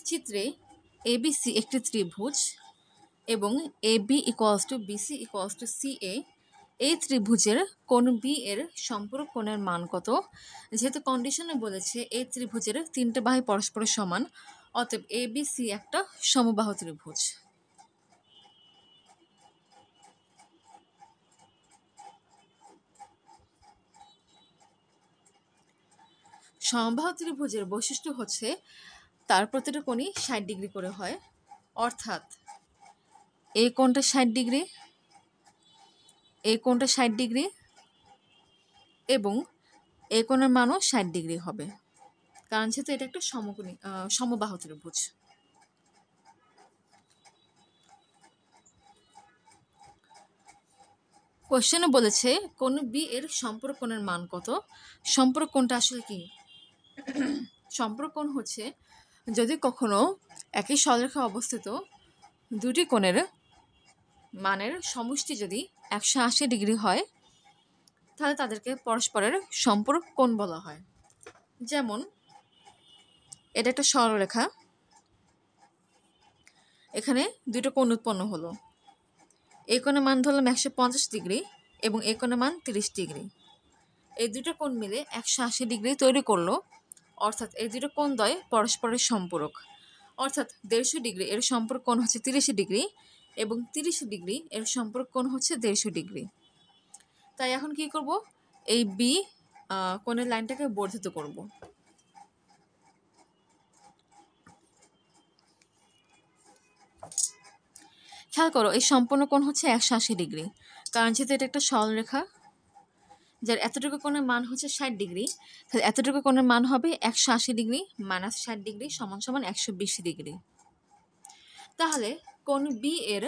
চিত্রে এবিসি একটি ত্রিভুজ এবং AB equals to BC equals to CA, এই ত্রিভুজের কোণ বি এর সম্পূরক কোণের মান কত? যেহেতু কন্ডিশনে বলেছে এই ত্রিভুজের তিনটে বাহু পরস্পরের সমান, অতএব এবিসি একটা সমবাহু ত্রিভুজ। সমবাহু ত্রিভুজের বৈশিষ্ট্য হচ্ছে তার প্রতিটা কোণই 60 ডিগ্রি করে হয়, অর্থাৎ এই কোণটা 60 ডিগ্রি, এই কোণটা 60 ডিগ্রি এবং এই কোণের মানও 60 ডিগ্রি হবে, কারণ যেহেতু এটা একটা সমবাহু ত্রিভুজ। কোশ্চেনে বলেছে কোণ বি এর সম্পূরক কোণের মান কত? সম্পূরক কোণটা আসলে কি? সম্পূরক কোণ হচ্ছে যদি কখনো একই সরলরেখায় অবস্থিত দুটি কোণের মানের সমষ্টি যদি 180 ডিগ্রি হয়, তাহলে তাদেরকে পরস্পরের সম্পূরক কোণ বলা হয়। যেমন এটা একটা সরলরেখা, এখানে দুটো কোণ উৎপন্ন হলো, এই কোণের মান ধরলাম 150 ডিগ্রি এবং এই কোণের মান 30 ডিগ্রি। এই দুটো কোণ মিলে 180 ডিগ্রি তৈরি করলো, অর্থাৎ এই দুটো কোণদ্বয় পরস্পরের সম্পূরক, অর্থাৎ 150 ডিগ্রি এর সম্পূরক কোণ হচ্ছে 30 ডিগ্রি এবং 30 ডিগ্রি এর সম্পূরক কোণ হচ্ছে 150 ডিগ্রি। তাই এখন কি করব, এই বি কোণের লাইনটাকে বর্ধিত করব। খেয়াল করো এই সম্পূর্ণ কোণ হচ্ছে 180 ডিগ্রি, কারণ যেহেতু এটা একটা সরলরেখা যার এতটুকু কোণের মান হচ্ছে 60 ডিগ্রি, তাহলে এতটুকু কোণের মান হবে 180 ডিগ্রি মাইনাস 60 ডিগ্রি সমান সমান 120 ডিগ্রি। তাহলে কোণ বি এর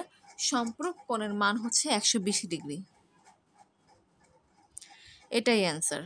সম্পূরক কোণের মান হচ্ছে 120 ডিগ্রি। এটাই অ্যান্সার।